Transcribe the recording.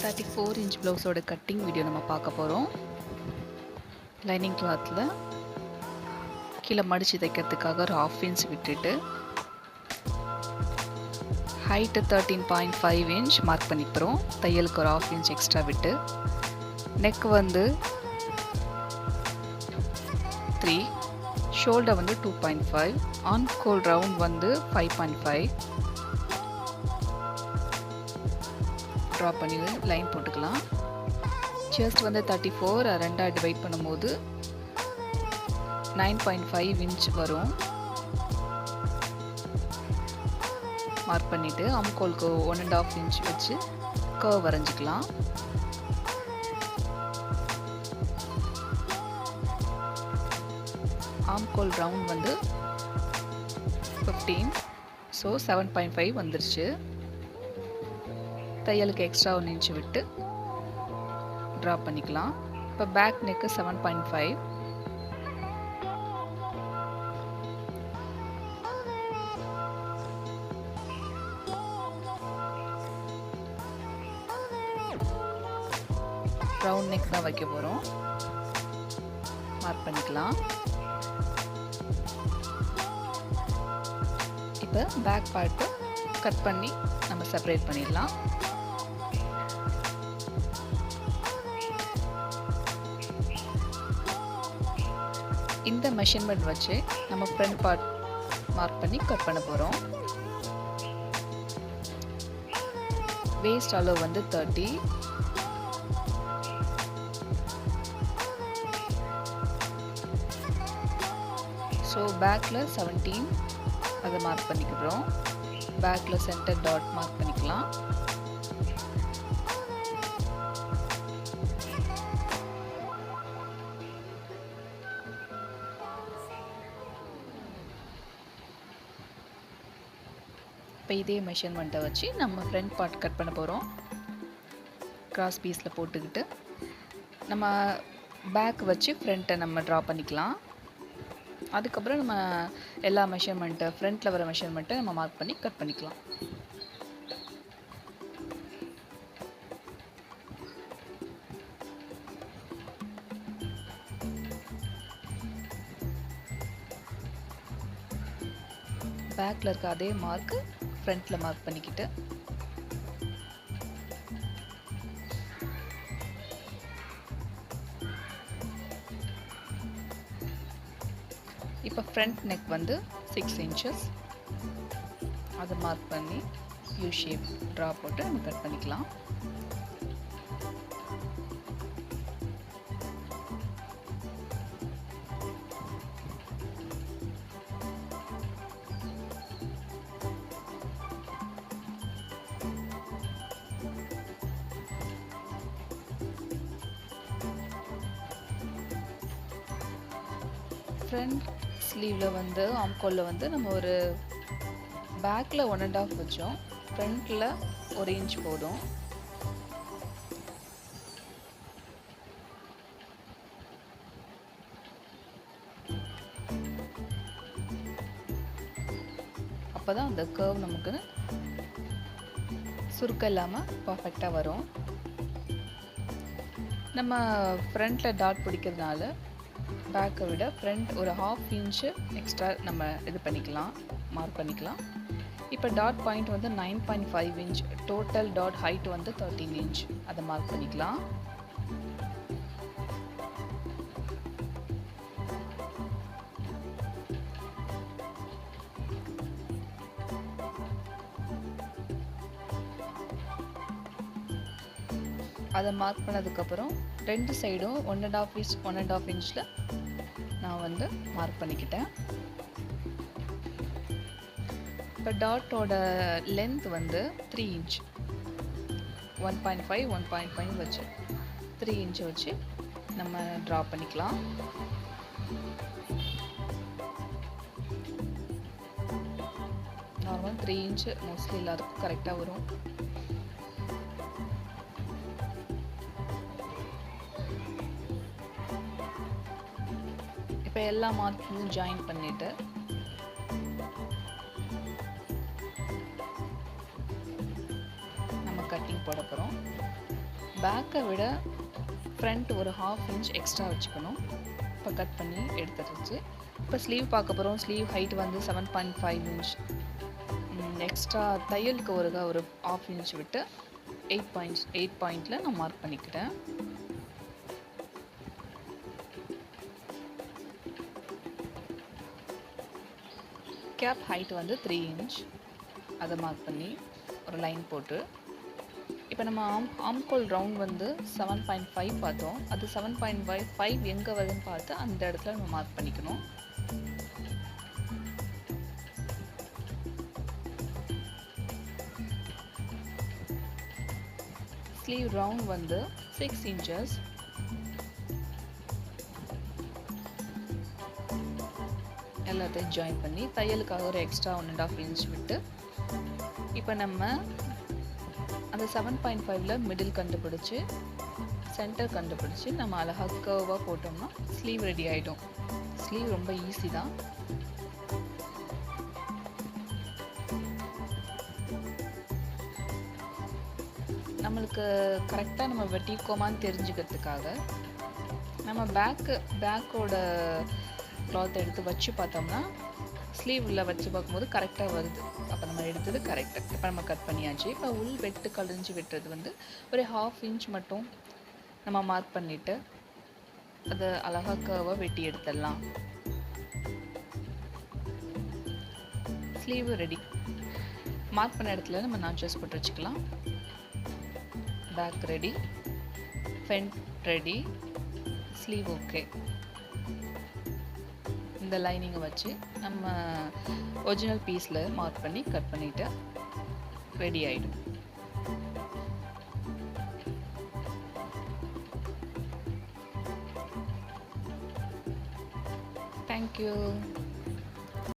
34 inch ப்ளவுஸோட cutting video நம்ம பார்க்க போகிறோம். லைனிங் கிளாத்தில் கீழே மடித்து தைக்கிறதுக்காக ஒரு 1/2 inch விட்டுட்டு ஹைட்டு 13.5 inch மார்க் பண்ணிக்கிறோம். தையலுக்கு ஒரு 1/2 inch எக்ஸ்ட்ரா விட்டு நெக் வந்து 3, ஷோல்டர் வந்து 2.5, ஆர்ம் ஹோல் ரவுண்ட் வந்து 5.5 ட்ரா பண்ணி லைன் போட்டுக்கலாம். செஸ்ட் வந்து 34 ரெண்டாக டிவைட் பண்ணும்போது 9.5 inch வரும். மார்க் பண்ணிவிட்டு ஆம்கோலுக்கு 1.5 inch வச்சு கர்வ் வரைஞ்சிக்கலாம். ஆம்கோல் ரவுண்ட் வந்து 15, ஸோ 7.5 வந்துருச்சு. தையலுக்கு எக்ஸ்ட்ரா 1 inch விட்டு ட்ரா பண்ணிக்கலாம். இப்போ பேக் நெக்கு 7.5, ரவுண்ட் நெக் தான் வைக்க போகிறோம். மார்க் பண்ணிக்கலாம். இப்போ பேக் பார்ட்டு கட் பண்ணி நம்ம செப்பரேட் பண்ணிடலாம். இந்த மெஷர்மெண்ட் வச்சு நம்ம ஃப்ரண்ட் பார்ட் மார்க் பண்ணி கட் பண்ண போகிறோம். வேஸ்ட் அளவு வந்து 30, ஸோ பேக்கில் 17 அதை மார்க் பண்ணிக்கிறோம். பேக்கில் சென்டர் டாட் மார்க் பண்ணிக்கலாம். இப்போ இதே மெஷர்மெண்ட்டை வச்சு நம்ம ஃப்ரண்ட் பார்ட் கட் பண்ண போகிறோம். கிராஸ் பீஸில் போட்டுக்கிட்டு நம்ம பேக் வச்சு ஃப்ரண்ட்டை நம்ம ட்ரா பண்ணிக்கலாம். அதுக்கப்புறம் நம்ம எல்லா மெஷர்மெண்ட்டு ஃப்ரண்ட்டில் வர மெஷர்மெண்ட்டை நம்ம மார்க் பண்ணி கட் பண்ணிக்கலாம். பேக்கில் இருக்க அதே மார்க்கு ஃப்ரண்ட்டில் மார்க் பண்ணிக்கிட்டு இப்போ ஃப்ரண்ட் நெக் வந்து 6 inches அதை மார்க் பண்ணி யூ ஷேப் ட்ரா போட்டு நம்ம கட் பண்ணிக்கலாம். ஃப்ரண்ட் ஸ்லீவில் வந்து ஆம்கோலில் வந்து நம்ம ஒரு பேக்கில் 1.5 வச்சோம், ஃப்ரண்ட்டில் 1 inch போதும். அப்போ தான் அந்த கர்வ் நமக்கு சுருக்கம் இல்லாமல் பர்ஃபெக்டாக வரும். நம்ம ஃப்ரண்ட்டில் டாட் பிடிக்கிறதுனால பேக்கை விட ஃப்ரண்ட் ஒரு 1/2 inch எக்ஸ்ட்ரா நம்ம இது பண்ணிக்கலாம், மார்க் பண்ணிக்கலாம். இப்போ டாட் பாயிண்ட் வந்து 9.5 inch, டோட்டல் டாட் ஹைட் வந்து 13 inch அதை மார்க் பண்ணிக்கலாம். அதை மார்க் பண்ணதுக்கப்புறம் ரெண்டு சைடும் 1.5 inch நான் வந்து மார்க் பண்ணிக்கிட்டேன். இப்போ டாட்டோட லென்த் வந்து 3 inch, 1.5 1.5 வச்சு 3 inch வச்சு நம்ம ட்ரா பண்ணிக்கலாம். நார்மல் 3 inch மோஸ்ட்லி எல்லாருக்கும் கரெக்டாக வரும். இப்போ எல்லா மார்க்கிங்கும் ஜாயின் பண்ணிவிட்டு நம்ம கட்டிங் போட போகிறோம். பேக்கை விட ஃப்ரண்ட் ஒரு 1/2 இன்ச் எக்ஸ்ட்ரா வச்சுக்கணும். இப்போ கட் பண்ணி எடுத்துருச்சு. இப்போ ஸ்லீவ் பார்க்க போகிறோம். ஸ்லீவ் ஹைட் வந்து 7.5 இன்ச். எக்ஸ்ட்ரா தையலுக்கு ஒரு 1/2 இன்ச் விட்டு 8 பாயிண்டில் நான் மார்க் பண்ணிக்கிறேன். கேப் ஹைட் வந்து 3 இன்ச். அதை மார்க் பண்ணி ஒரு லைன் போட்டு இப்போ நம்ம ஆம்கோல் ரவுண்ட் வந்து 7.5 பார்த்தோம். அது 7.5 எங்கே வருதுன்னு பார்த்து அந்த இடத்துல நம்ம மார்க் பண்ணிக்கணும். ஸ்லீவ் ரவுண்ட் வந்து 6 இன்ச்சஸ். எல்லாத்தையும் ஜாயின் பண்ணி தையலுக்காக ஒரு எக்ஸ்ட்ரா 1.5 இன்ச் விட்டு இப்போ நம்ம அந்த 7.5ல் மிடில் கண்டுபிடிச்சி சென்டர் கண்டுபிடிச்சி நம்ம அழகாக கர்வாக போட்டோம்னா ஸ்லீவ் ரெடி ஆகிடும். ஸ்லீவ் ரொம்ப ஈஸி தான். நம்மளுக்கு கரெக்டாக நம்ம வெட்டிக்கோமான்னு தெரிஞ்சுக்கிறதுக்காக நம்ம பேக்கோட கிளாத் எடுத்து வச்சு பார்த்தோம்னா ஸ்லீவில் வச்சு பார்க்கும்போது கரெக்டாக வருது. அப்போ நம்ம எடுத்தது கரெக்டாக. இப்போ நம்ம கட் பண்ணியாச்சு. இப்போ உள் வெட்டு கழிஞ்சு விட்டுறது வந்து ஒரு 1/2 இன்ச் மட்டும் நம்ம மார்க் பண்ணிவிட்டு அதை அழகாக கர்வாக வெட்டி எடுத்துடலாம். Sleeve ready. மார்க் பண்ண இடத்துல நம்ம நாச்சஸ் போட்டு வச்சுக்கலாம். Back ready, front ready, sleeve okay. இந்த லைனிங்கை வச்சு நம்ம ஒரிஜினல் பீஸில் மார்க் பண்ணி கட் பண்ணிவிட்டு ரெடி ஆகிடும். தேங்க்யூ.